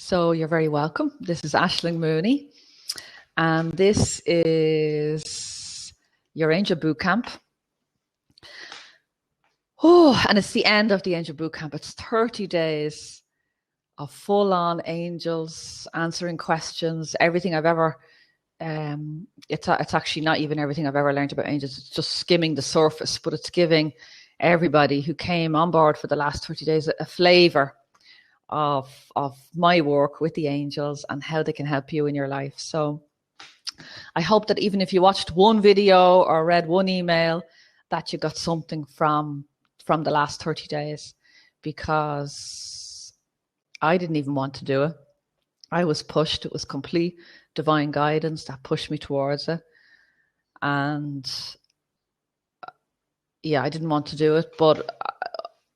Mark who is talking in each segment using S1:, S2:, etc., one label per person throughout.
S1: So you're very welcome. This is Aisling Mooney, and this is your Angel Bootcamp. Oh, and it's the end of the Angel Bootcamp. It's 30 days of full-on angels answering questions, everything I've ever. It's actually not even everything I've ever learned about angels. It's just skimming the surface, but it's giving everybody who came on board for the last 30 days a flavour of my work with the angels and how they can help you in your life. So I hope that even if you watched one video or read one email, that you got something from the last 30 days, because I didn't even want to do it. I was pushed. It was complete divine guidance that pushed me towards it. And yeah, I didn't want to do it, but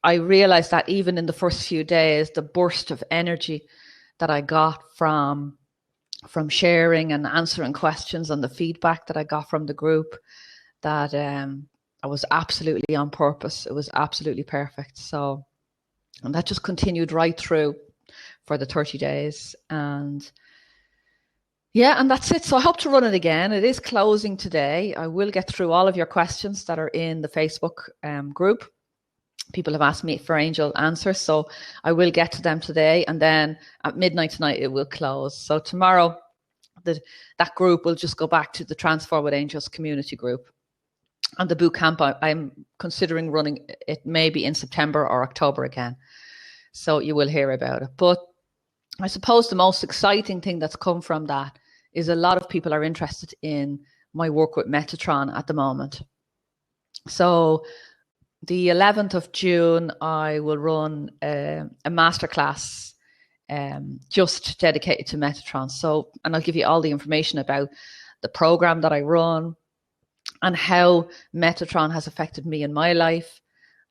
S1: I realized that even in the first few days, the burst of energy that I got from sharing and answering questions and the feedback that I got from the group, that I was absolutely on purpose. It was absolutely perfect. So, and that just continued right through for the 30 days. And yeah, and that's it. So I hope to run it again. It is closing today. I will get through all of your questions that are in the Facebook group. People have asked me for angel answers, so I will get to them today, and then at midnight tonight it will close. So tomorrow that group will just go back to the Transform with Angels community group. And the boot camp, I'm considering running it maybe in September or October again, so you will hear about it. But I suppose the most exciting thing that's come from that is a lot of people are interested in my work with Metatron at the moment. So the 11th of June, I will run a masterclass just dedicated to Metatron. So, and I'll give you all the information about the program that I run and how Metatron has affected me in my life,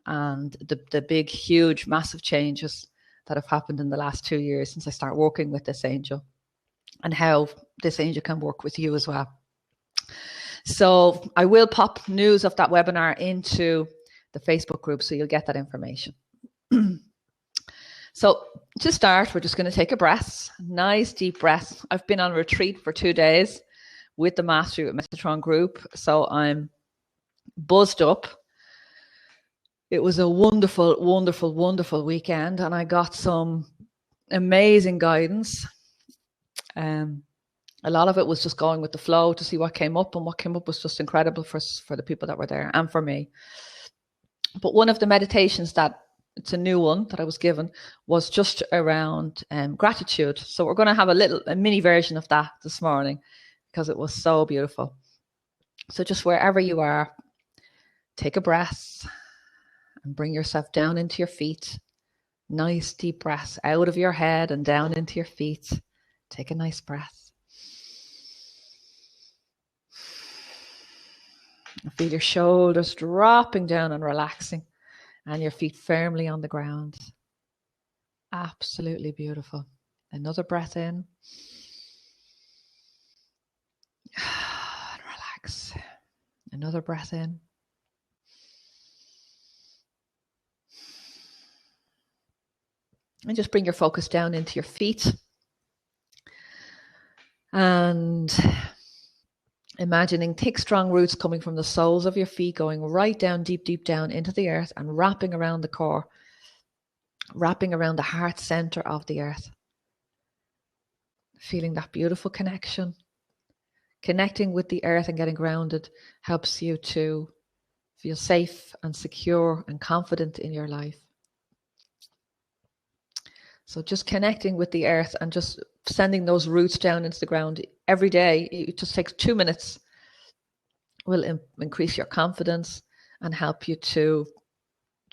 S1: and the big, huge, massive changes that have happened in the last 2 years since I started working with this angel, and how this angel can work with you as well. So I will pop news of that webinar into the Facebook group, so you'll get that information. So to start, we're just going to take a breath, nice deep breath. I've been on retreat for 2 days with the Mastery with Metatron group, so I'm buzzed up. It was a wonderful, wonderful, wonderful weekend, and I got some amazing guidance. A lot of it was just going with the flow to see what came up, and what came up was just incredible for the people that were there and for me. But one of the meditations it's a new one that I was given, was just around gratitude. So we're going to have a mini version of that this morning, because it was so beautiful. So just wherever you are, take a breath and bring yourself down into your feet. Nice deep breath out of your head and down into your feet. Take a nice breath. Feel your shoulders dropping down and relaxing, and your feet firmly on the ground. Absolutely beautiful. Another breath in. And relax. Another breath in. And just bring your focus down into your feet. And imagining thick, strong roots coming from the soles of your feet, going right down, deep, deep down into the earth, and wrapping around the core, wrapping around the heart center of the earth. Feeling that beautiful connection. Connecting with the earth and getting grounded helps you to feel safe and secure and confident in your life. So just connecting with the earth and just sending those roots down into the ground every day. It just takes 2 minutes. Will increase your confidence and help you to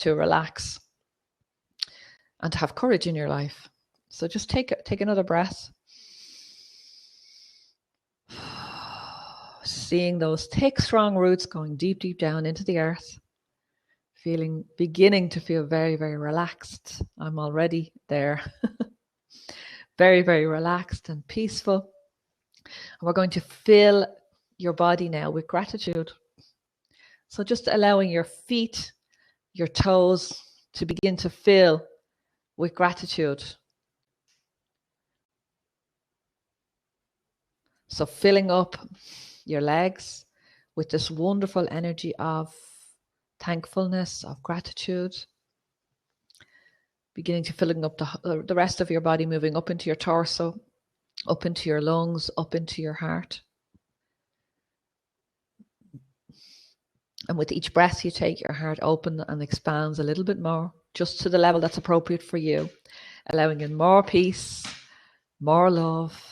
S1: relax and to have courage in your life. So just take another breath. Seeing those thick, strong roots going deep, deep down into the earth. Beginning to feel very, very relaxed. I'm already there. Very, very relaxed and peaceful. And we're going to fill your body now with gratitude. So just allowing your feet, your toes to begin to fill with gratitude. So filling up your legs with this wonderful energy of thankfulness, of gratitude, beginning to filling up the rest of your body, moving up into your torso, up into your lungs, up into your heart. And with each breath you take, your heart opens and expands a little bit more, just to the level that's appropriate for you, allowing in more peace, more love,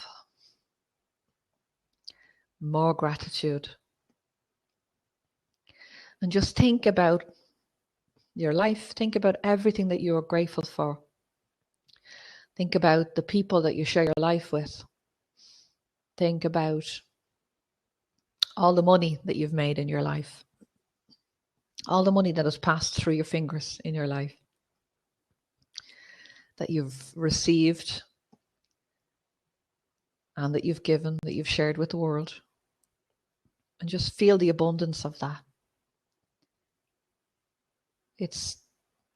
S1: more gratitude. And just think about your life. Think about everything that you are grateful for. Think about the people that you share your life with. Think about all the money that you've made in your life. All the money that has passed through your fingers in your life. That you've received and that you've given, that you've shared with the world. And just feel the abundance of that. It's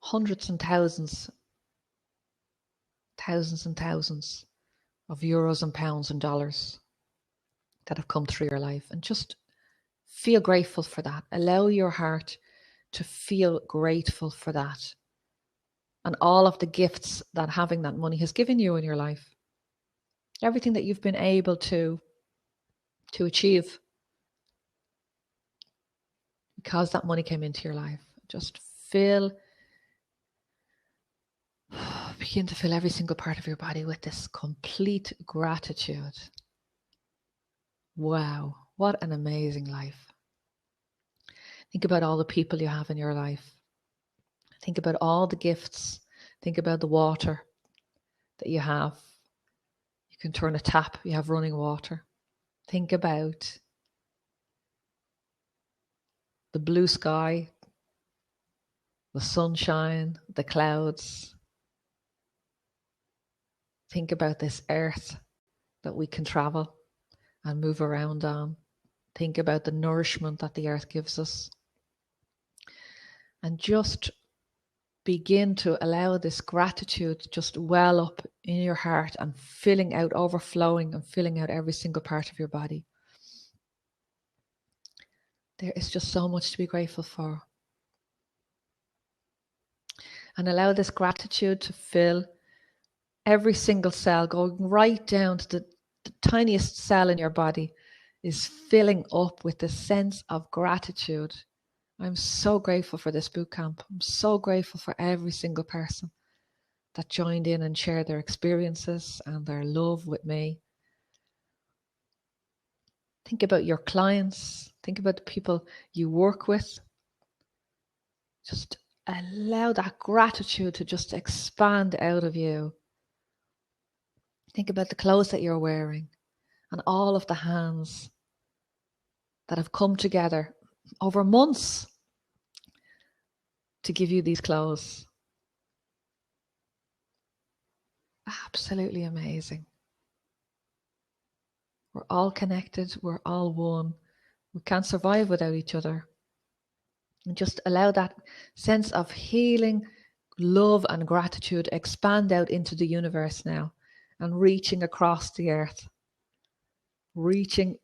S1: hundreds and thousands and thousands of euros and pounds and dollars that have come through your life. And just feel grateful for that. Allow your heart to feel grateful for that. And all of the gifts that having that money has given you in your life. Everything that you've been able to achieve because that money came into your life. Just begin to fill every single part of your body with this complete gratitude. Wow, what an amazing life. Think about all the people you have in your life. Think about all the gifts. Think about the water that you have. You can turn a tap, you have running water. Think about the blue sky, the sunshine, the clouds. Think about this earth that we can travel and move around on. Think about the nourishment that the earth gives us. And just begin to allow this gratitude just well up in your heart and filling out, overflowing and filling out every single part of your body. There is just so much to be grateful for. And allow this gratitude to fill every single cell, going right down to the tiniest cell in your body, is filling up with this sense of gratitude. I'm so grateful for this bootcamp. I'm so grateful for every single person that joined in and shared their experiences and their love with me. Think about your clients. Think about the people you work with. Just allow that gratitude to just expand out of you. Think about the clothes that you're wearing and all of the hands that have come together over months to give you these clothes. Absolutely amazing. We're all connected. We're all one. We can't survive without each other. And just allow that sense of healing, love and gratitude expand out into the universe now and reaching across the earth, reaching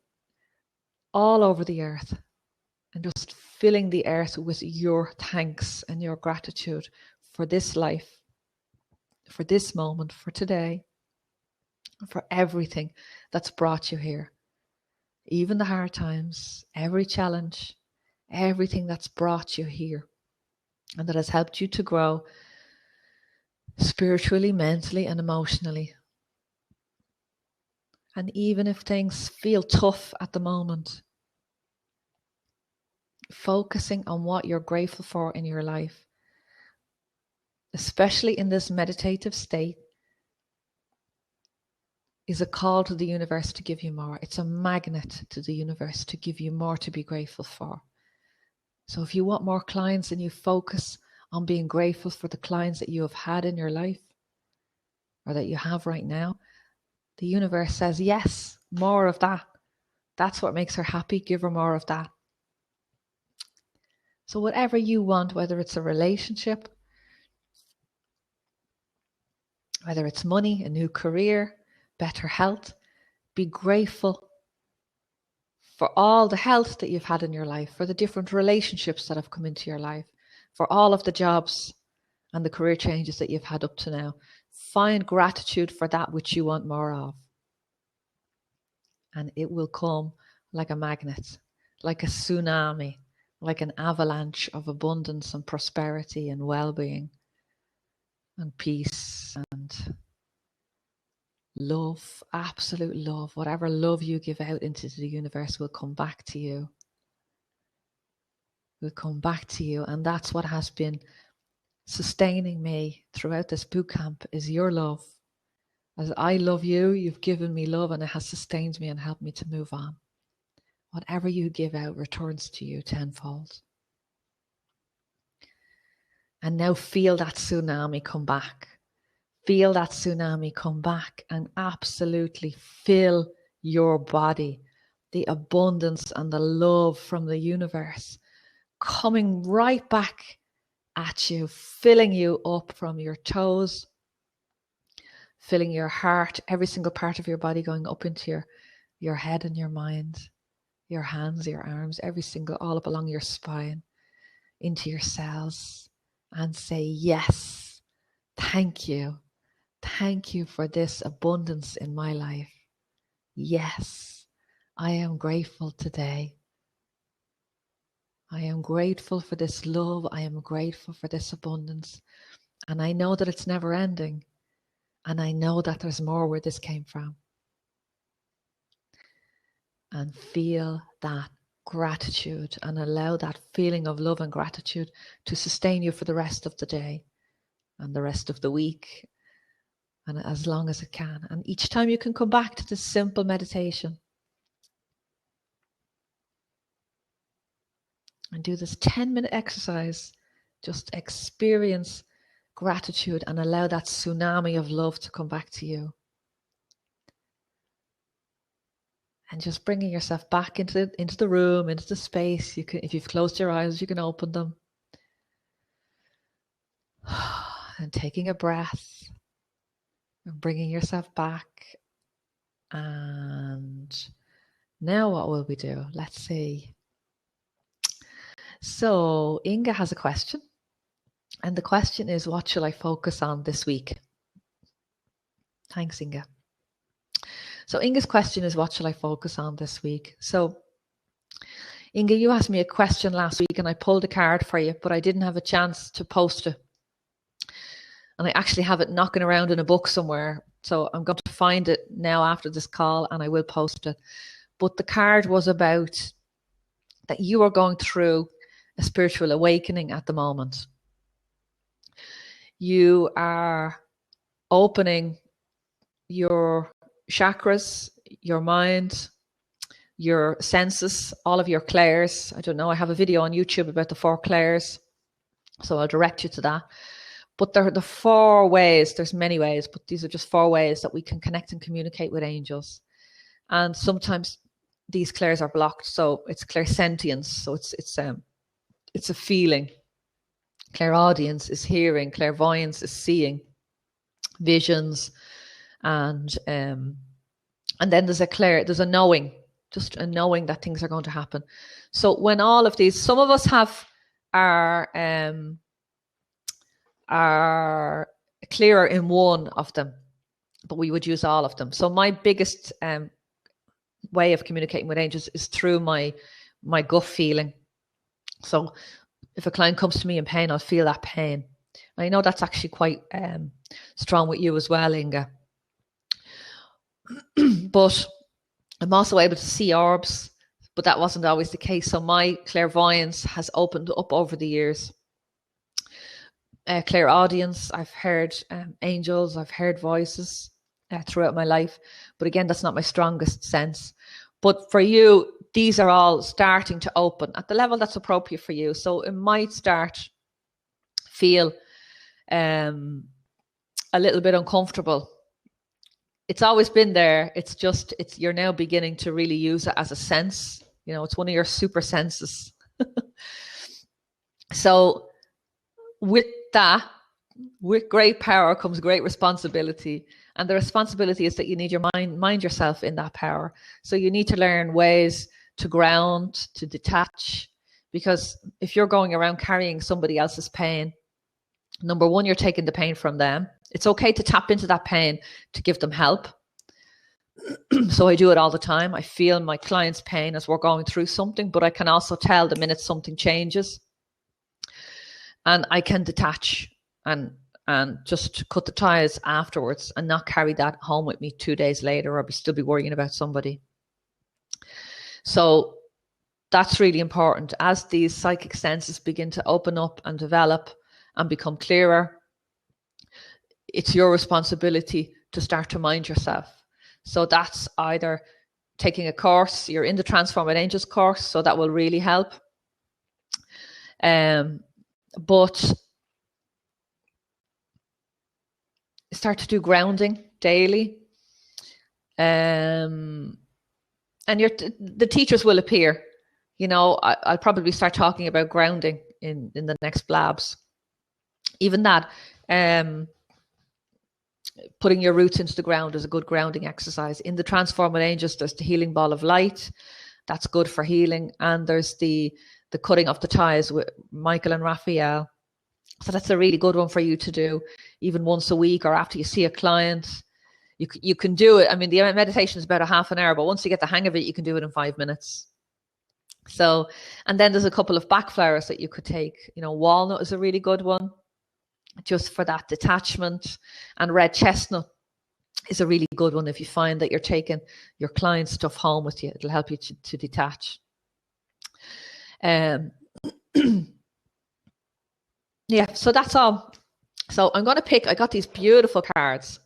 S1: all over the earth and just filling the earth with your thanks and your gratitude for this life, for this moment, for today, for everything that's brought you here. Even the hard times, every challenge, everything that's brought you here and that has helped you to grow spiritually, mentally, and emotionally. And even if things feel tough at the moment, focusing on what you're grateful for in your life, especially in this meditative state, is a call to the universe to give you more. It's a magnet to the universe to give you more to be grateful for. So if you want more clients and you focus on being grateful for the clients that you have had in your life or that you have right now, the universe says, yes, more of that. That's what makes her happy. Give her more of that. So whatever you want, whether it's a relationship, whether it's money, a new career, better health, be grateful for all the health that you've had in your life, for the different relationships that have come into your life, for all of the jobs and the career changes that you've had up to now. Find gratitude for that which you want more of. And it will come like a magnet, like a tsunami, like an avalanche of abundance and prosperity and well-being and peace and love, absolute love. Whatever love you give out into the universe will come back to you. Will come back to you. And that's what has been sustaining me throughout this bootcamp, is your love. As I love you, you've given me love, and it has sustained me and helped me to move on. Whatever you give out returns to you tenfold. And now feel that tsunami come back. Feel that tsunami come back and absolutely fill your body. The abundance and the love from the universe coming right back at you, filling you up from your toes, filling your heart, every single part of your body going up into your head and your mind, your hands, your arms, every single, all up along your spine, into your cells, and say, yes, thank you. Thank you for this abundance in my life. Yes, I am grateful today. I am grateful for this love. I am grateful for this abundance. And I know that it's never ending. And I know that there's more where this came from. And feel that gratitude and allow that feeling of love and gratitude to sustain you for the rest of the day and the rest of the week, and as long as it can. And each time you can come back to this simple meditation and do this 10-minute exercise, just experience gratitude and allow that tsunami of love to come back to you. And just bringing yourself back into the room, into the space. You can, if you've closed your eyes, you can open them. And taking a breath and bringing yourself back. And now what will we do? Let's see. So Inga has a question. And the question is, what shall I focus on this week? Thanks, Inga. So Inga's question is, what shall I focus on this week? So Inga, you asked me a question last week and I pulled a card for you, but I didn't have a chance to post it. And I actually have it knocking around in a book somewhere. So I'm going to find it now after this call and I will post it. But the card was about that you are going through a spiritual awakening at the moment. You are opening your chakras, your mind, your senses, all of your clairs. I don't know, I have a video on YouTube about the 4 clairs, so I'll direct you to that. But there are the 4 ways, there's many ways, but these are just 4 ways that we can connect and communicate with angels. And sometimes these clairs are blocked, so it's clairsentience, so it's a feeling. Clairaudience is hearing, clairvoyance is seeing, visions, and then there's a knowing, just a knowing that things are going to happen. So when all of these, some of us have are clearer in one of them, but we would use all of them. So my biggest way of communicating with angels is through my gut feeling. So if a client comes to me in pain, I'll feel that pain. I know that's actually quite strong with you as well, Inga. But I'm also able to see orbs, but that wasn't always the case. So my clairvoyance has opened up over the years. Clairaudience, I've heard angels, I've heard voices throughout my life. But again, that's not my strongest sense. But for you, these are all starting to open at the level that's appropriate for you. So it might feel a little bit uncomfortable. It's always been there. You're now beginning to really use it as a sense. You know, it's one of your super senses. So with that, with great power comes great responsibility. And the responsibility is that you need your mind yourself in that power. So you need to learn ways to ground, to detach. Because if you're going around carrying somebody else's pain, number one, you're taking the pain from them. It's okay to tap into that pain to give them help. So I do it all the time. I feel my client's pain as we're going through something, but I can also tell the minute something changes. And I can detach and just cut the ties afterwards and not carry that home with me 2 days later, or still be worrying about somebody. So that's really important. As these psychic senses begin to open up and develop and become clearer, it's your responsibility to start to mind yourself. So that's either taking a course, you're in the Transforming Angels course, so that will really help. But start to do grounding daily. And the teachers will appear. You know, I'll probably start talking about grounding in the next blabs. Even that, putting your roots into the ground is a good grounding exercise. In the Transforming Angels, there's the healing ball of light. That's good for healing. And there's the cutting of the ties with Michael and Raphael. So that's a really good one for you to do even once a week or after you see a client. You can do it. I mean, the meditation is about a half an hour, but once you get the hang of it, you can do it in 5 minutes. So, and then there's a couple of back flowers that you could take. You know, walnut is a really good one, just for that detachment. And red chestnut is a really good one if you find that you're taking your client's stuff home with you. It'll help you to detach. Yeah, so that's all. So I'm going to pick, I got these beautiful cards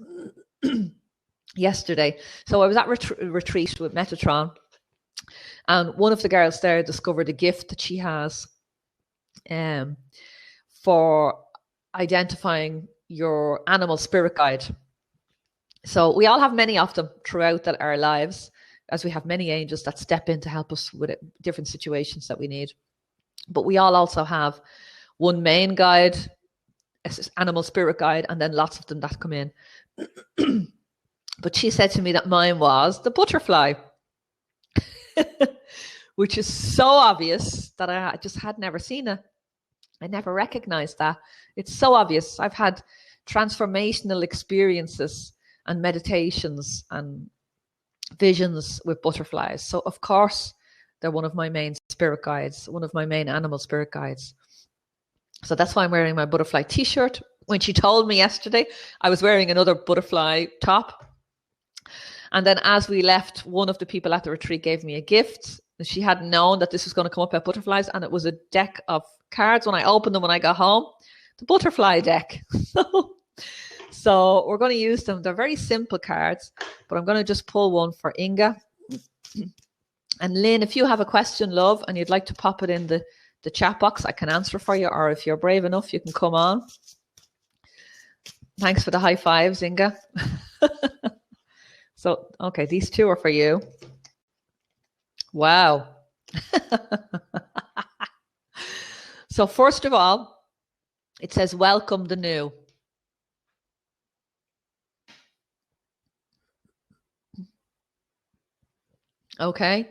S1: yesterday. So I was at retreat with Metatron, and one of the girls there discovered a gift that she has for identifying your animal spirit guide. So we all have many of them throughout our lives, as we have many angels that step in to help us with different situations that we need. But we all also have one main guide, animal spirit guide, and then lots of them that come in. But she said to me that mine was the butterfly, which is so obvious that I just had never seen it. I never recognized that. It's so obvious. I've had transformational experiences and meditations and visions with butterflies. So of course, they're one of my main spirit guides, one of my main animal spirit guides. So that's why I'm wearing my butterfly t-shirt. When she told me yesterday, I was wearing another butterfly top. And then as we left, one of the people at the retreat gave me a gift. She hadn't known that this was going to come up about butterflies, and it was a deck of cards. When I opened them when I got home, the butterfly deck. So we're going to use them. They're very simple cards, but I'm going to just pull one for Inga. And Lynn, if you have a question, love, and you'd like to pop it in the chat box, I can answer for you, or if you're brave enough, you can come on. Thanks for the high fives, Inga. So, okay, these two are for you. Wow. So first of all, it says, welcome the new. Okay.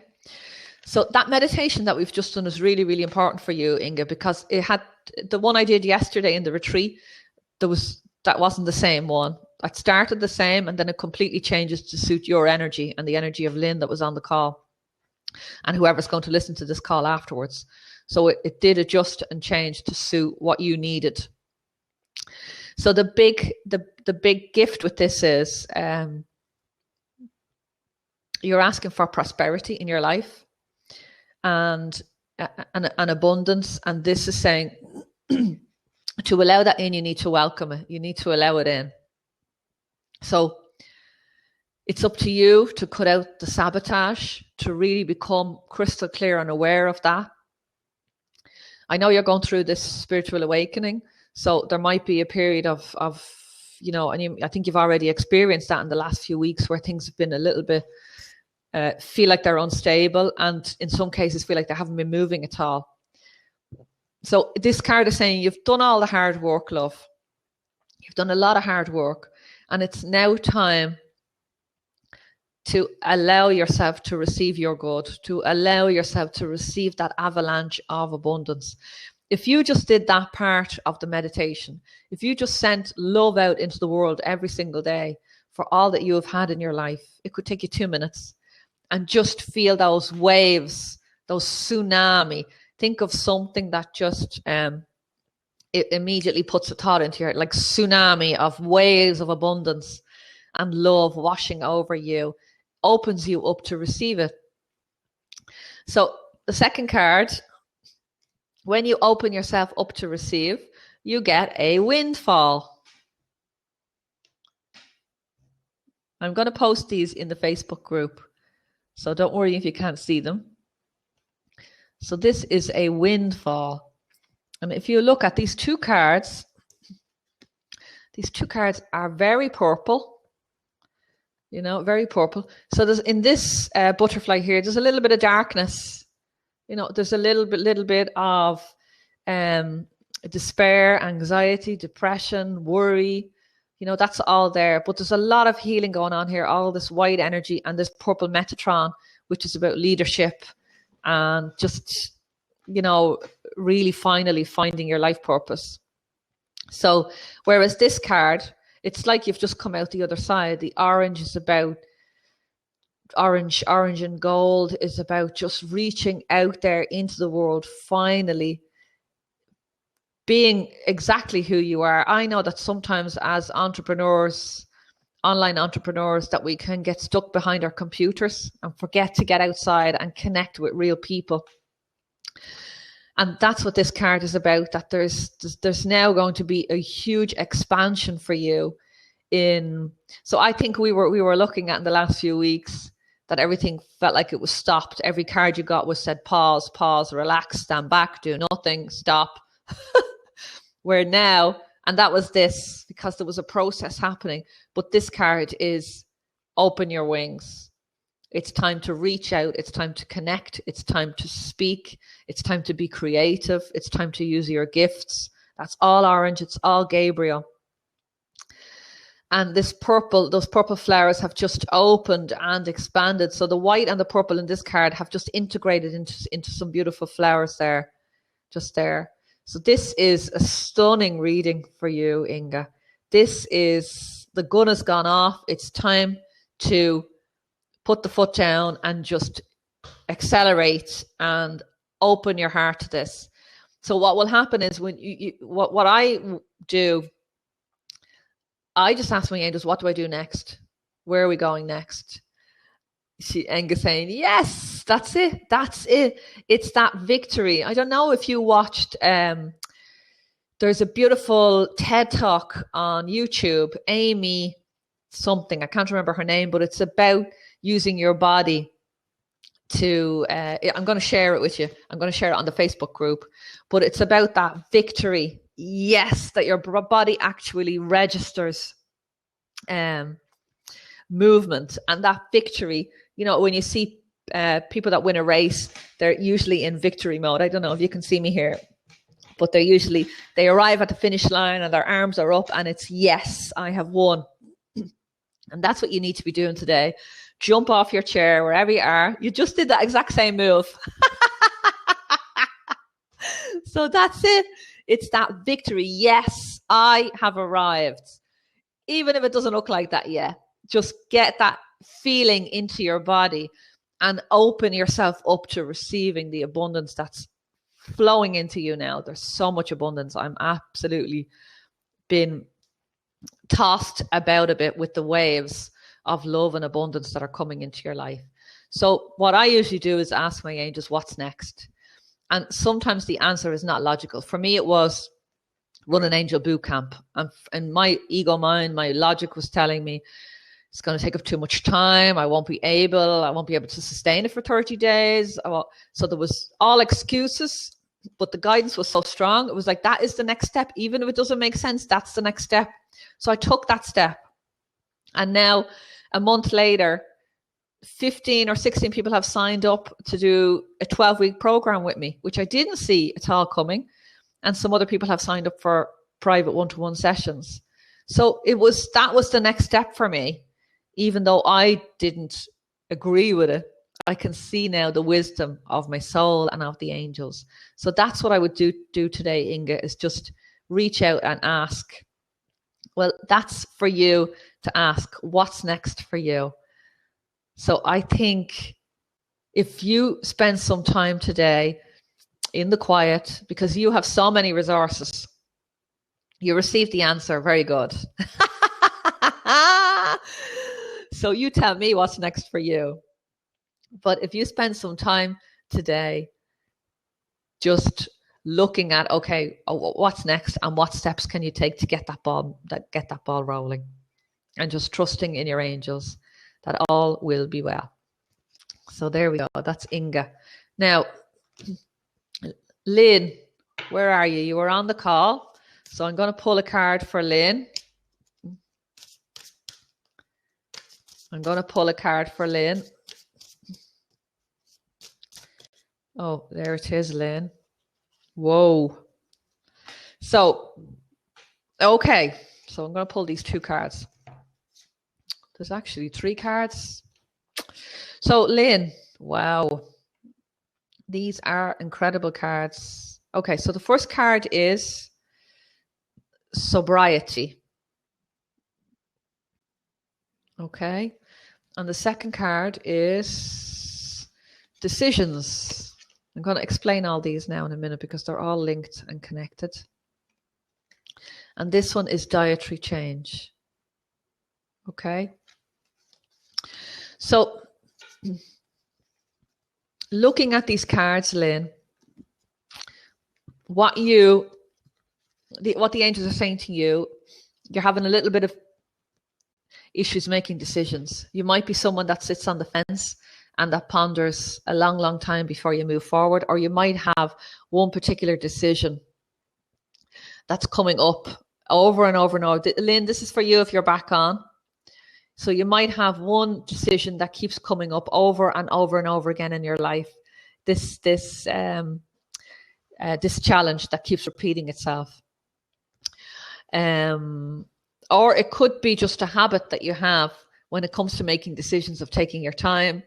S1: So that meditation that we've just done is really, really important for you, Inga, because it had the one I did yesterday in the retreat. That wasn't the same one. It started the same, and then it completely changes to suit your energy and the energy of Lynn that was on the call, and whoever's going to listen to this call afterwards. So it did adjust and change to suit what you needed. So the big gift with this is you're asking for prosperity in your life and abundance, and this is saying to allow that in, you need to welcome it. You need to allow it in. So it's up to you to cut out the sabotage, to really become crystal clear and aware of that. I know you're going through this spiritual awakening, so there might be a period of you know, and I think you've already experienced that in the last few weeks, where things have been a little bit feel like they're unstable, and in some cases feel like they haven't been moving at all. So this card is saying you've done all the hard work, love. You've done a lot of hard work, and it's now time to allow yourself to receive your good, to allow yourself to receive that avalanche of abundance. If you just did that part of the meditation, if you just sent love out into the world every single day for all that you have had in your life, it could take you 2 minutes, and just feel those waves, those tsunami. Think of something that just it immediately puts a thought into your head, like tsunami of waves of abundance and love washing over you, opens you up to receive it. So the second card, when you open yourself up to receive, you get a windfall. I'm going to post these in the Facebook group, so don't worry if you can't see them. So this is a windfall. And if you look at these two cards are very purple, you know, very purple. So there's, in this butterfly here, there's a little bit of darkness. You know, there's a little bit of despair, anxiety, depression, worry. You know, that's all there. But there's a lot of healing going on here, all this white energy and this purple Metatron, which is about leadership and just, you know, really finally finding your life purpose. So whereas this card, it's like you've just come out the other side. The orange is about orange and gold is about just reaching out there into the world, finally being exactly who you are. I know that sometimes as entrepreneurs, online entrepreneurs, that we can get stuck behind our computers and forget to get outside and connect with real people. And that's what this card is about, that there's now going to be a huge expansion for you in. So I think we were looking at in the last few weeks that everything felt like it was stopped. Every card you got was said pause, relax, stand back, do nothing, stop. Where now, and that was this, because there was a process happening, but this card is open your wings. It's time to reach out. It's time to connect. It's time to speak. It's time to be creative. It's time to use your gifts. That's all orange. It's all Gabriel. And this purple, those purple flowers have just opened and expanded. So the white and the purple in this card have just integrated into some beautiful flowers there, just there. So this is a stunning reading for you, Inga. This is, the gun has gone off. It's time to put the foot down and just accelerate and open your heart to this. So what will happen is when what I do, I just ask my angels, what do I do next? Where are we going next? Inga saying, yes, that's it. That's it. It's that victory. I don't know if you watched, there's a beautiful TED Talk on YouTube, Amy something, I can't remember her name, but it's about using your body to, I'm going to share it with you. I'm going to share it on the Facebook group, but it's about that victory. Yes, that your body actually registers movement, and that victory. You know, when you see people that win a race, they're usually in victory mode. I don't know if you can see me here, but they arrive at the finish line and their arms are up and it's, yes, I have won. And that's what you need to be doing today. Jump off your chair wherever you are. You just did that exact same move. So that's it. It's that victory. Yes, I have arrived. Even if it doesn't look like that yet, just get that feeling into your body and open yourself up to receiving the abundance that's flowing into you now. There's so much abundance. I'm absolutely been tossed about a bit with the waves of love and abundance that are coming into your life. So what I usually do is ask my angels, what's next? And sometimes the answer is not logical. For me, it was run an angel bootcamp. And my ego mind, my logic was telling me it's going to take up too much time. I won't be able to sustain it for 30 days. So there was all excuses, but the guidance was so strong. It was like, that is the next step. Even if it doesn't make sense, that's the next step. So I took that step. And now a month later, 15 or 16 people have signed up to do a 12-week program with me, which I didn't see at all coming. And some other people have signed up for private one-to-one sessions. So that was the next step for me. even though I didn't agree with it, I can see now the wisdom of my soul and of the angels. So that's what I would do today, Inga, is just reach out and ask. Well, that's for you to ask, what's next for you? So I think if you spend some time today in the quiet, because you have so many resources, you received the answer. Very good. So you tell me what's next for you. But if you spend some time today just looking at, okay, what's next and what steps can you take to get that ball rolling, and just trusting in your angels that all will be well. So there we go. That's Inga. Now, Lynn, where are you? You were on the call. So I'm going to pull a card for Lynn. I'm going to pull a card for Lynn. Oh, there it is, Lynn. Whoa. So, okay. So I'm going to pull these 2 cards. There's actually 3 cards. So, Lynn, wow. These are incredible cards. Okay, so the first card is sobriety. Okay. And the second card is decisions. I'm going to explain all these now in a minute because they're all linked and connected. And this one is dietary change. Okay. So looking at these cards, Lynn, what the angels are saying to you, you're having a little bit of issues making decisions. You might be someone that sits on the fence and that ponders a long, long time before you move forward, or you might have one particular decision that's coming up over and over and over. Lynn, this is for you if you're back on. So you might have one decision that keeps coming up over and over and over again in your life. This challenge that keeps repeating itself. Or it could be just a habit that you have when it comes to making decisions of taking your time.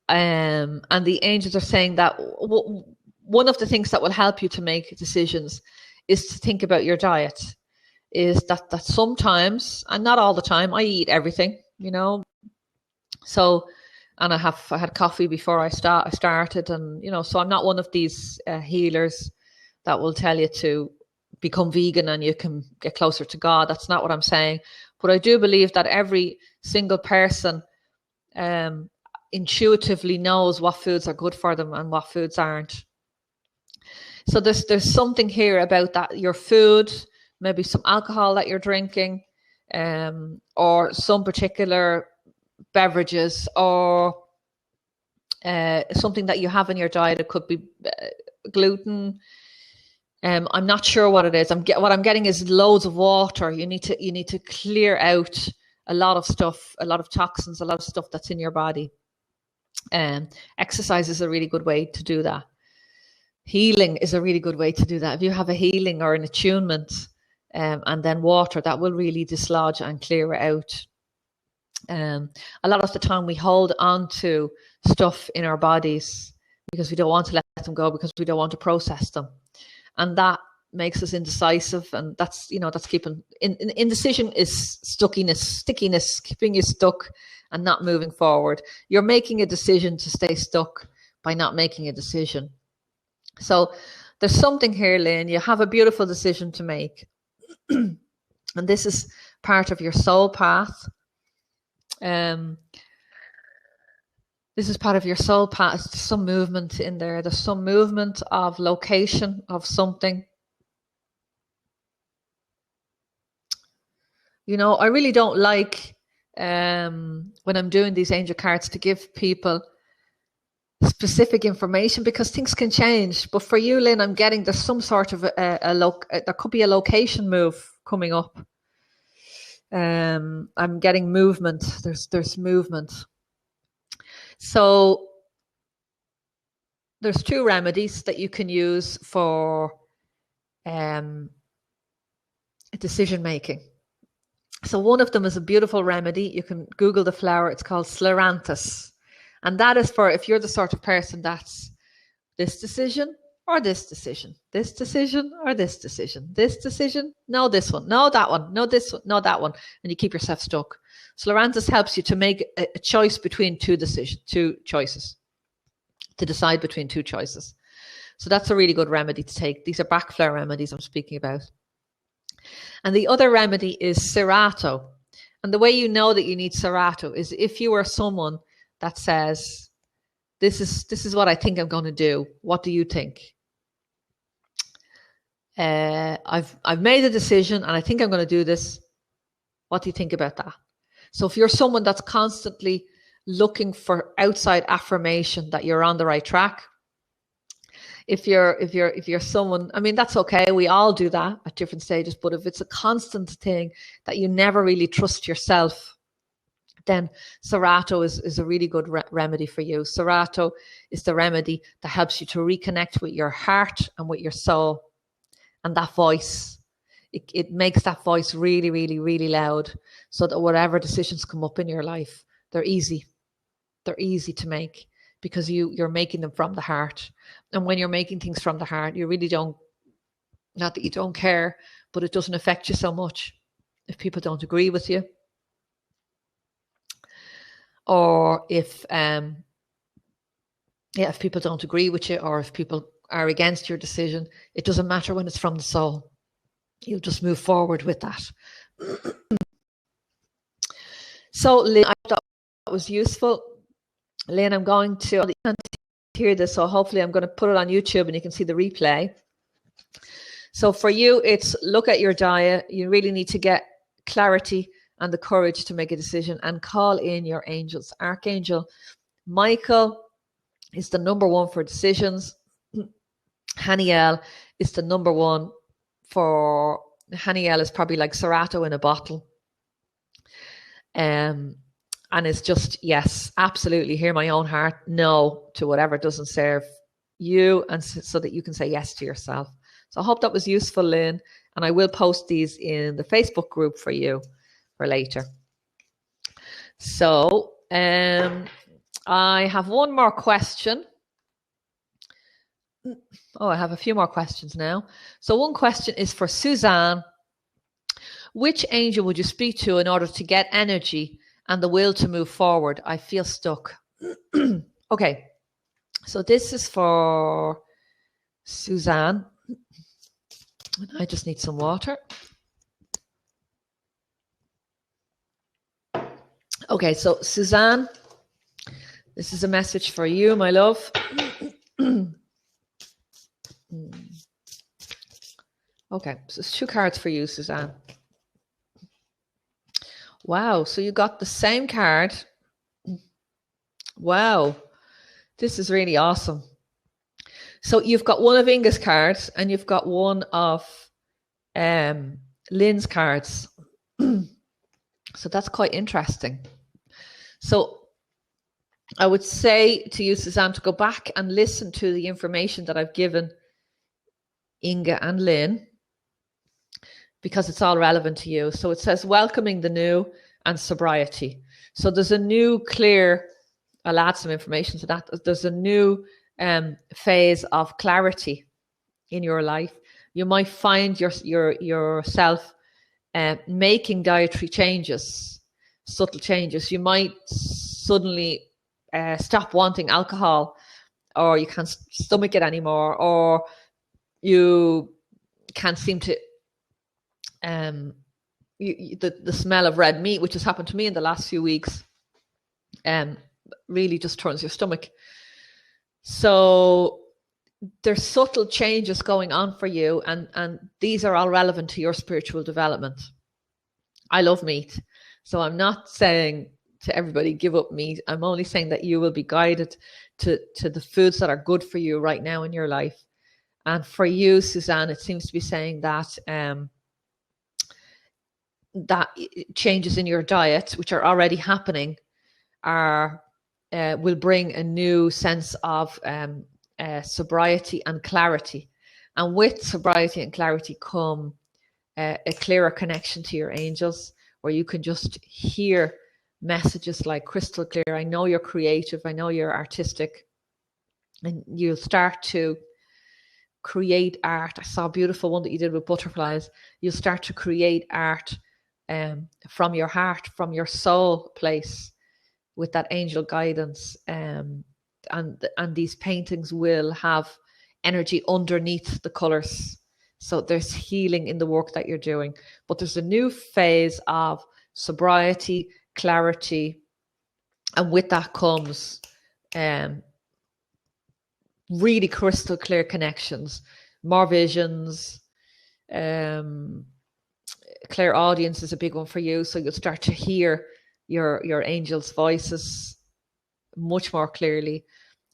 S1: And the angels are saying that one of the things that will help you to make decisions is to think about your diet. Is that sometimes, and not all the time, I eat everything, So, and I had coffee before I started, and so I'm not one of these healers that will tell you to become vegan and you can get closer to God. That's not what I'm saying. But I do believe that every single person intuitively knows what foods are good for them and what foods aren't. So there's something here about that, your food, maybe some alcohol that you're drinking, or some particular beverages, or something that you have in your diet. It could be gluten. I'm not sure what it is. What I'm getting is loads of water. You need to clear out a lot of stuff, a lot of toxins, a lot of stuff that's in your body. Exercise is a really good way to do that. Healing is a really good way to do that. If you have a healing or an attunement, and then water, that will really dislodge and clear it out. A lot of the time we hold on to stuff in our bodies because we don't want to let them go, because we don't want to process them. And that makes us indecisive, and that's keeping indecision is stickiness, keeping you stuck and not moving forward. You're making a decision to stay stuck by not making a decision. So there's something here, Lynn. You have a beautiful decision to make, and this is part of your soul path. This is part of your soul path. There's some movement in there. There's some movement of location of something. I really don't like when I'm doing these angel cards to give people specific information, because things can change. But for you, Lynn, I'm getting there's some sort of there could be a location move coming up. I'm getting movement. There's movement. So there's 2 remedies that you can use for decision making. So one of them is a beautiful remedy. You can Google the flower. It's called Scleranthus. And that is for if you're the sort of person that's this decision or this decision, this decision or this decision, this decision, no, this one, no, that one, no, this one, no, that one. And you keep yourself stuck. Scleranthus helps you to make a choice between two choices, to decide between two choices. So that's a really good remedy to take. These are back flare remedies I'm speaking about. And the other remedy is Serato. And the way you know that you need Serato is if you are someone that says, this is what I think I'm going to do. What do you think? I've made a decision and I think I'm going to do this. What do you think about that? So if you're someone that's constantly looking for outside affirmation that you're on the right track, if you're someone, I mean, that's okay. We all do that at different stages. But if it's a constant thing that you never really trust yourself, then Serato is a really good remedy for you. Serato is the remedy that helps you to reconnect with your heart and with your soul. And that voice, it makes that voice really, really, really loud so that whatever decisions come up in your life, they're easy. They're easy to make because you're making them from the heart. And when you're making things from the heart, you really don't, not that you don't care, but it doesn't affect you so much if people don't agree with you. Or if people don't agree with you, or if people are against your decision, it doesn't matter when it's from the soul. You'll just move forward with that. So, Lynn, I thought that was useful. Lynn, I'm going to hear this, so hopefully I'm going to put it on YouTube and you can see the replay. So for you, it's look at your diet. You really need to get clarity and the courage to make a decision and call in your angels. Archangel Michael is the number one for decisions. Haniel is the number one for, Haniel is probably like Serato in a bottle. And it's just, yes, absolutely, hear my own heart, no to whatever doesn't serve you, and so that you can say yes to yourself. So I hope that was useful, Lynn, and I will post these in the Facebook group for you for later. So I have one more question. Oh, I have a few more questions now. So one question is for Suzanne. Which angel would you speak to in order to get energy and the will to move forward? I feel stuck. Okay, so this is for Suzanne. I just need some water. Okay, so Suzanne, this is a message for you, my love. Okay, so it's 2 cards for you, Suzanne. Wow, so you got the same card. Wow, this is really awesome. So you've got one of Inga's cards and you've got one of Lynn's cards. So that's quite interesting. So I would say to you, Suzanne, to go back and listen to the information that I've given Inga and Lynn, because it's all relevant to you. So it says welcoming the new and sobriety. So there's a new clear, I'll add some information to that. There's a new phase of clarity in your life. You might find yourself making dietary changes, subtle changes. You might suddenly stop wanting alcohol, or you can't stomach it anymore, or you can't seem to the smell of red meat, which has happened to me in the last few weeks, really just turns your stomach. So there's subtle changes going on for you, and these are all relevant to your spiritual development. I love meat, so I'm not saying to everybody give up meat. I'm only saying that you will be guided to the foods that are good for you right now in your life. And for you, Suzanne, it seems to be saying that that changes in your diet, which are already happening, will bring a new sense of sobriety and clarity. And with sobriety and clarity come a clearer connection to your angels, where you can just hear messages like crystal clear. I know you're creative. I know you're artistic. And you'll start to create art. I saw a beautiful one that you did with butterflies. You'll start to create art from your heart, from your soul place, with that angel guidance. And these paintings will have energy underneath the colors. So there's healing in the work that you're doing. But there's a new phase of sobriety, clarity, and with that comes really crystal clear connections, more visions. Clear audience is a big one for you. So you'll start to hear your angels' voices much more clearly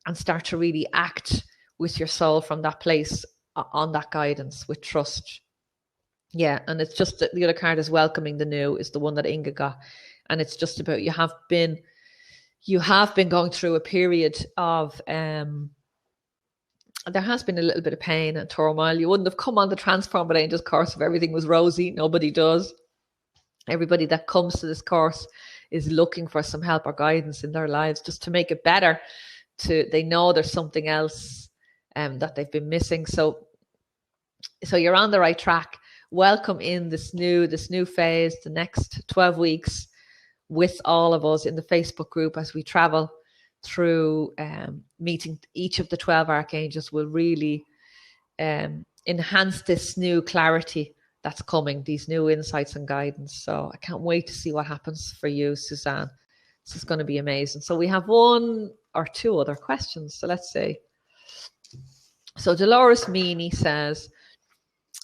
S1: and start to really act with your soul from that place on that guidance with trust. Yeah, and it's just the other card is welcoming the new, is the one that Inga got. And it's just about you have been going through a period of there has been a little bit of pain and turmoil. You wouldn't have come on the Transformed Angels course if everything was rosy. Nobody does. Everybody that comes to this course is looking for some help or guidance in their lives just to make it better. They know there's something else that they've been missing. So you're on the right track. Welcome in this new phase, the next 12 weeks with all of us in the Facebook group as we travel through meeting each of the 12 archangels. Will really enhance this new clarity that's coming, these new insights and guidance. So I can't wait to see what happens for you, Suzanne. This is going to be amazing. So we have one or two other questions. So let's see. So Dolores Meany says,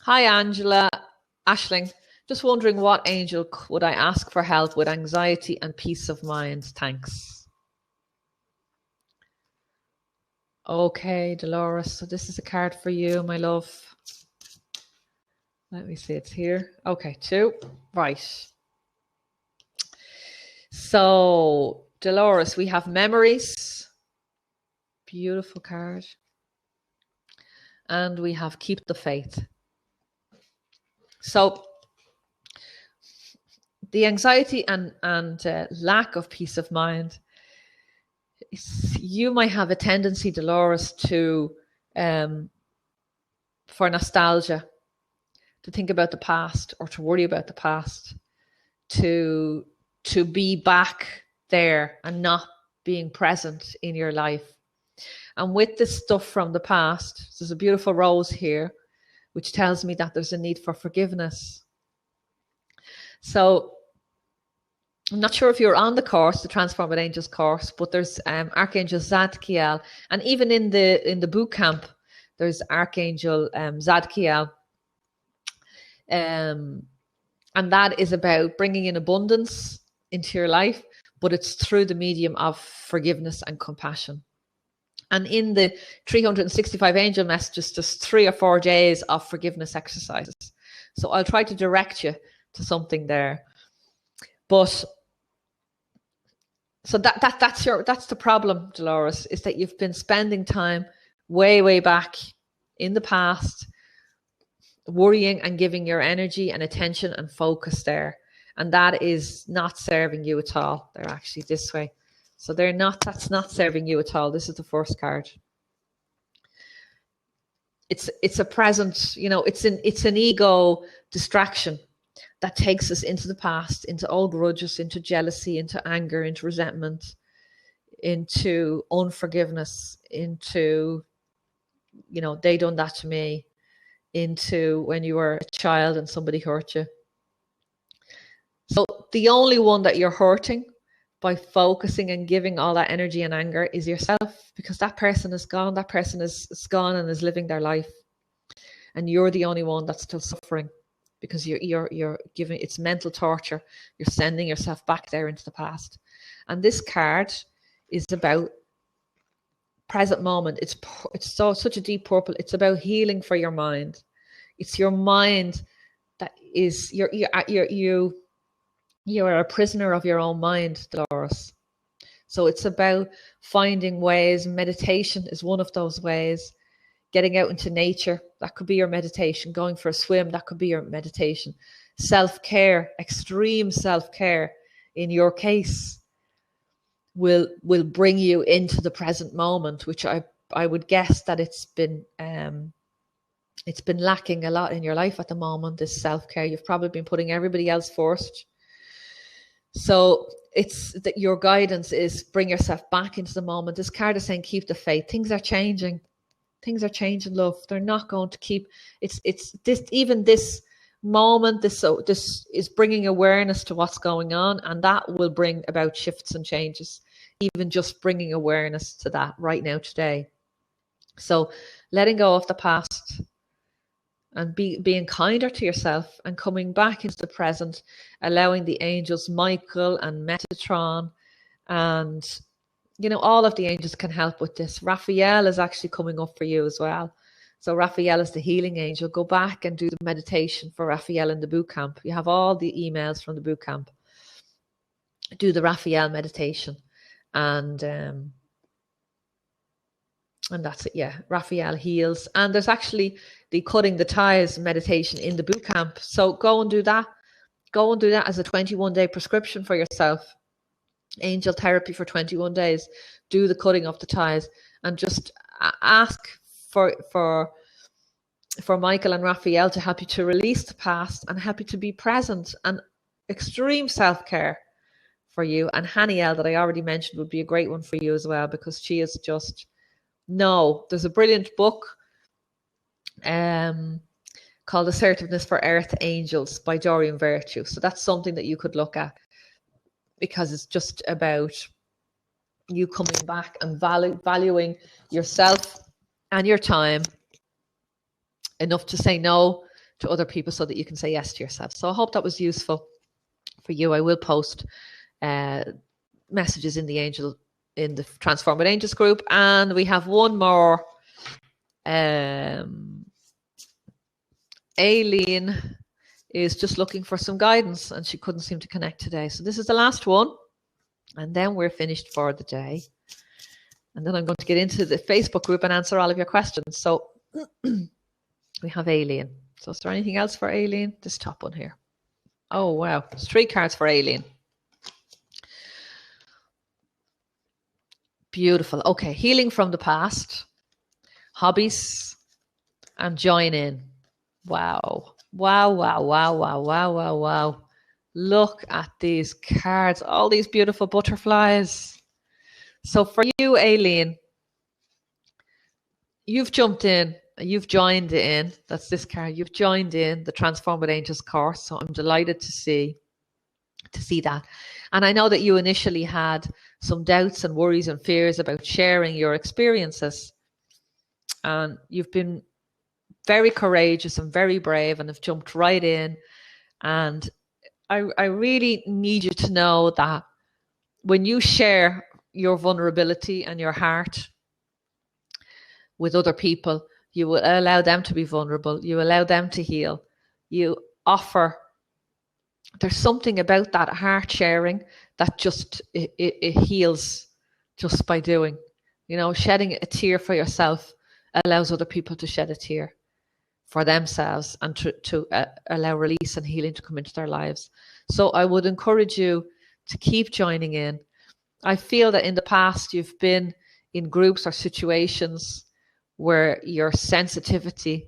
S1: hi, Angela, Aisling. Just wondering what angel would I ask for help with anxiety and peace of mind? Thanks. Okay, Dolores. So this is a card for you, my love. Let me see. It's here. Okay, 2. Right. So, Dolores, we have memories. Beautiful card. And we have keep the faith. So, the anxiety and lack of peace of mind, you might have a tendency, Dolores, to for nostalgia, to think about the past or to worry about the past, to be back there and not being present in your life. And with this stuff from the past, there's a beautiful rose here, which tells me that there's a need for forgiveness. So I'm not sure if you're on the course, the Transformed Angels course, but there's Archangel Zadkiel, and even in the Bootcamp, there's Archangel Zadkiel, and that is about bringing in abundance into your life, but it's through the medium of forgiveness and compassion. And in the 365 angel messages, there's 3 or 4 days of forgiveness exercises. So I'll try to direct you to something there. But so that's the problem, Dolores, is that you've been spending time way back in the past, worrying and giving your energy and attention and focus there. And that is not serving you at all. They're actually this way. So that's not serving you at all. This is the first card. It's a present, it's an ego distraction that takes us into the past, into old grudges, into jealousy, into anger, into resentment, into unforgiveness, into, they done that to me, into when you were a child and somebody hurt you. So the only one that you're hurting by focusing and giving all that energy and anger is yourself, because that person is gone. That person is gone and is living their life. And you're the only one that's still suffering, because you're giving, it's mental torture. You're sending yourself back there into the past. And this card is about present moment. It's such a deep purple. It's about healing for your mind. It's your mind that is you are a prisoner of your own mind, Dolores. So it's about finding ways. Meditation is one of those ways. Getting out into nature, that could be your meditation. Going for a swim, that could be your meditation. self-care, extreme self-care in your case, will bring you into the present moment, which I would guess that it's been lacking a lot in your life at the moment, this self-care. You've probably been putting everybody else first. So it's that your guidance is bring yourself back into the moment. This card is saying keep the faith. Things are changing. Things are changing, love. They're not going to keep. It's this, even this moment. This is bringing awareness to what's going on, and that will bring about shifts and changes. Even just bringing awareness to that right now today. So letting go of the past and being kinder to yourself and coming back into the present, allowing the angels Michael and Metatron, and all of the angels can help with this. Raphael is actually coming up for you as well. So Raphael is the healing angel. Go back and do the meditation for Raphael in the bootcamp. You have all the emails from the bootcamp. Do the Raphael meditation, and that's it. Yeah, Raphael heals. And there's actually the cutting the ties meditation in the bootcamp. So go and do that. Go and do that as a 21-day prescription for yourself. Angel therapy for 21 days. Do the cutting of the ties, and just ask for Michael and Raphael to help you to release the past and help you to be present, and extreme self-care for you. And Haniel, that I already mentioned, would be a great one for you as well, because she is just... No, there's a brilliant book called Assertiveness for Earth Angels by Dorian Virtue. So that's something that you could look at, because it's just about you coming back and valuing yourself and your time enough to say no to other people so that you can say yes to yourself. So I hope that was useful for you. I will post messages in the Transformed Angels group, and we have one more. Aileen is just looking for some guidance, and she couldn't seem to connect today. So this is the last one, and then we're finished for the day. And then I'm going to get into the Facebook group and answer all of your questions. So we have Aileen. So is there anything else for Aileen? This top one here. Oh, wow. There's 3 cards for Aileen. Beautiful. Okay. Healing from the past, hobbies, and join in. Wow. Wow, wow, wow, wow, wow, wow, wow. Look at these cards. All these beautiful butterflies. So for you, Aileen, you've jumped in. You've joined in. That's this card. You've joined in the Transformed Angels course. So I'm delighted to see that. And I know that you initially had some doubts and worries and fears about sharing your experiences. And you've been very courageous and very brave and have jumped right in. And I really need you to know that when you share your vulnerability and your heart with other people, you will allow them to be vulnerable. You allow them to heal. You offer. There's something about that heart sharing that just it heals just by doing. Shedding a tear for yourself allows other people to shed a tear for themselves, and to allow release and healing to come into their lives. So I would encourage you to keep joining in. I feel that in the past you've been in groups or situations where your sensitivity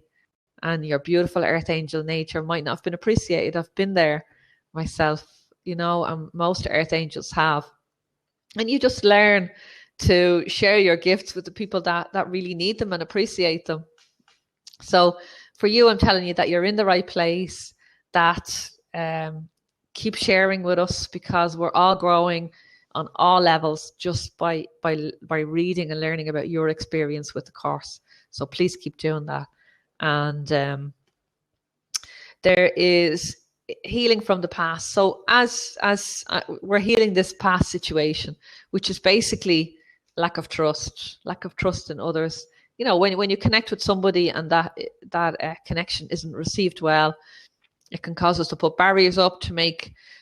S1: and your beautiful earth angel nature might not have been appreciated. I've been there myself, and most earth angels have. And you just learn to share your gifts with the people that really need them and appreciate them. So for you, I'm telling you that you're in the right place, that keep sharing with us, because we're all growing on all levels just by reading and learning about your experience with the course. So please keep doing that. And there is healing from the past. So as we're healing this past situation, which is basically lack of trust in others. When you connect with somebody and that connection isn't received well, it can cause us to put barriers up, to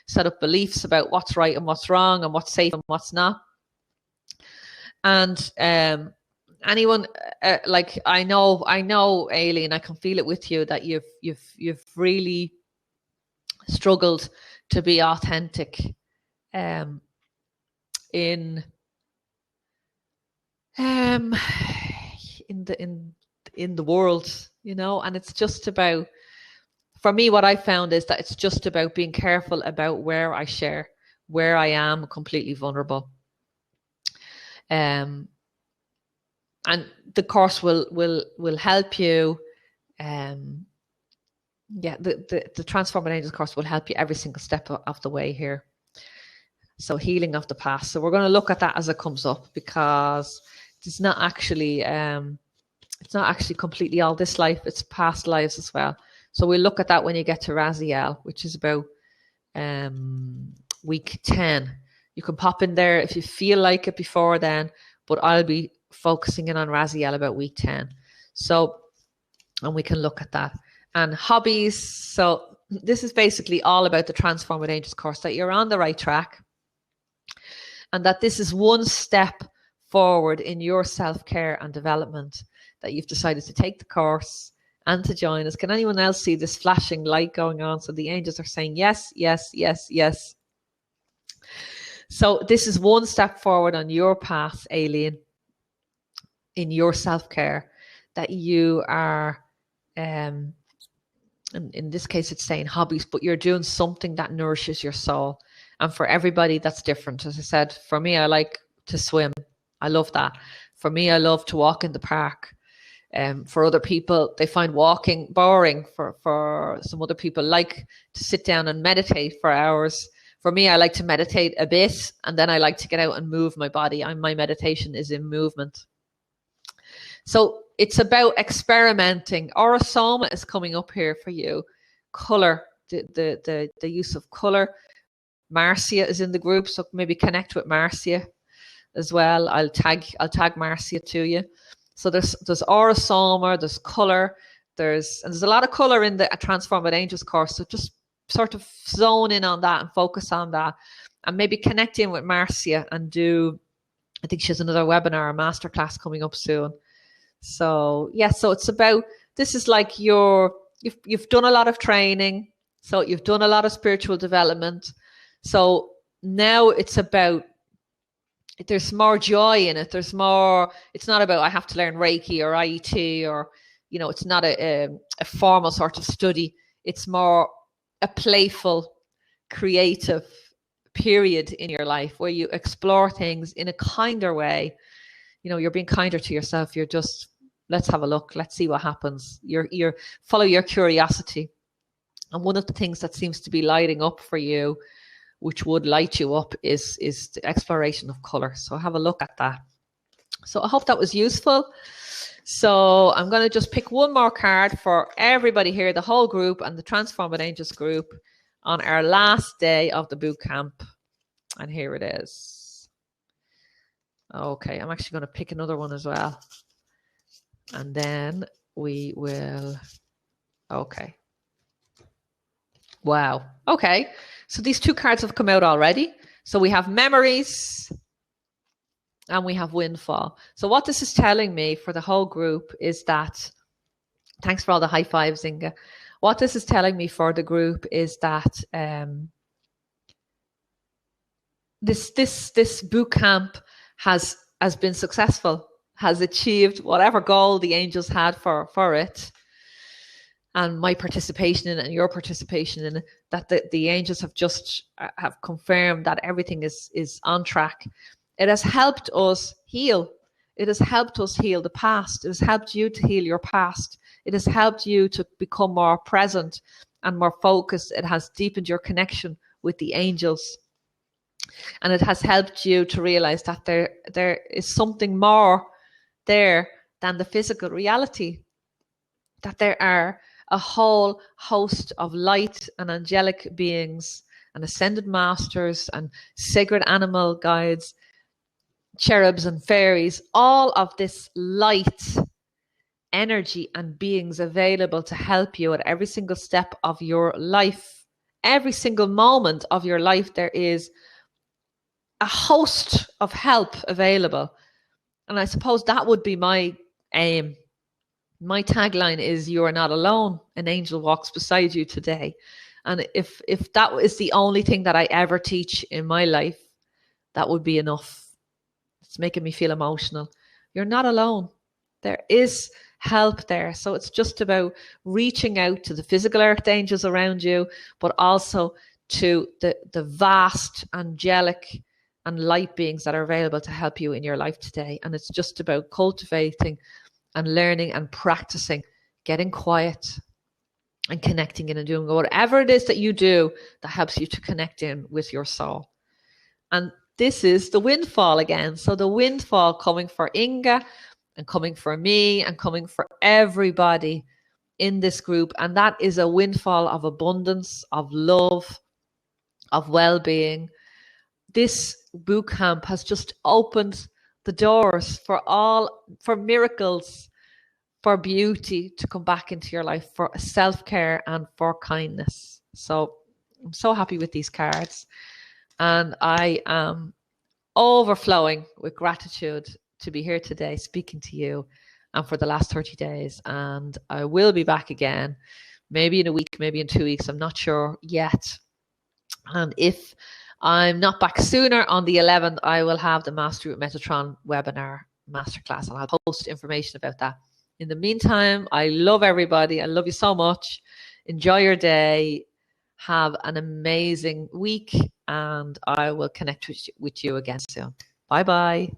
S1: set up beliefs about what's right and what's wrong and what's safe and what's not. And anyone like I know, Aileen, I can feel it with you that you've really struggled to be authentic in the world, you know. And it's just about, for me, what I found is that it's just about being careful about where I share, where I am completely vulnerable. And the course will help you. The Transforming Angels course will help you every single step of the way here. So healing of the past. So we're going to look at that as it comes up, because it's not actually completely all this life. It's past lives as well. So we'll look at that when you get to Raziel, which is about week 10. You can pop in there if you feel like it before then, but I'll be focusing in on Raziel about week 10. So, and we can look at that. And hobbies. So this is basically all about the Transforming Angels course, that you're on the right track, and that this is one step forward in your self-care and development, that you've decided to take the course and to join us. Can anyone else see this flashing light going on? So the angels are saying yes, yes, yes, yes. So this is one step forward on your path, Aileen, in your self-care, that you are, and in this case it's saying hobbies, but you're doing something that nourishes your soul. And for everybody that's different. As I said, for me, I like to swim. I love that. For me, I love to walk in the park. For other people, they find walking boring. For some other people, like to sit down and meditate for hours. For me, I like to meditate a bit, and then I like to get out and move my body. My meditation is in movement. So it's about experimenting. Aurosoma is coming up here for you. Color, the use of color. Marcia is in the group, so maybe connect with Marcia as well. I'll tag Marcia to you. So there's Aurosoma, there's color, there's a lot of color in the Transforming Angels course. So just sort of zone in on that and focus on that, and maybe connect in with Marcia and do. I think she has another webinar, a masterclass coming up soon. So yeah, so it's about, this is like you've done a lot of training, so you've done a lot of spiritual development. So now it's about, there's more joy in it. There's more, it's not about I have to learn Reiki or IET, or, you know, it's not a formal sort of study. It's more a playful, creative period in your life where you explore things in a kinder way. You know, you're being kinder to yourself. You're just, let's have a look. Let's see what happens. You're follow your curiosity. And one of the things that seems to be lighting up for you, which would light you up, is the exploration of color. So have a look at that. So I hope that was useful. So I'm going to just pick one more card for everybody here, the whole group and the Transforming Angels group, on our last day of the boot camp. And here it is. Okay, I'm actually going to pick another one as well. And then we will, okay. Wow. Okay. So these two cards have come out already. So we have memories and we have windfall. So what this is telling me for the whole group is that, thanks for all the high fives, Inga. What this is telling me for the group is that this boot camp has been successful, has achieved whatever goal the angels had for it. And my participation in it and your participation in it, that the angels have confirmed that everything is on track. It has helped us heal. It has helped us heal the past. It has helped you to heal your past. It has helped you to become more present and more focused. It has deepened your connection with the angels. And it has helped you to realize that there is something more there than the physical reality. That there are a whole host of light and angelic beings and ascended masters and sacred animal guides, cherubs and fairies, all of this light energy and beings available to help you at every single step of your life. Every single moment of your life, there is a host of help available. And I suppose that would be my aim. My tagline is, you are not alone. An angel walks beside you today. And if that is the only thing that I ever teach in my life, that would be enough. It's making me feel emotional. You're not alone. There is help there. So it's just about reaching out to the physical earth angels around you, but also to the vast angelic and light beings that are available to help you in your life today. And it's just about cultivating and learning and practicing, getting quiet and connecting in and doing whatever it is that you do that helps you to connect in with your soul. And this is the windfall again. So the windfall coming for Inga and coming for me and coming for everybody in this group. And that is a windfall of abundance, of love, of well-being. This boot camp has just opened the doors for miracles, for beauty to come back into your life, for self-care and for kindness. So I'm so happy with these cards. And I am overflowing with gratitude to be here today speaking to you and for the last 30 days. And I will be back again, maybe in a week, maybe in 2 weeks. I'm not sure yet. And if I'm not back sooner, on the 11th, I will have the Mastery with Metatron webinar masterclass, and I'll post information about that. In the meantime, I love everybody. I love you so much. Enjoy your day. Have an amazing week, and I will connect with you again soon. Bye-bye.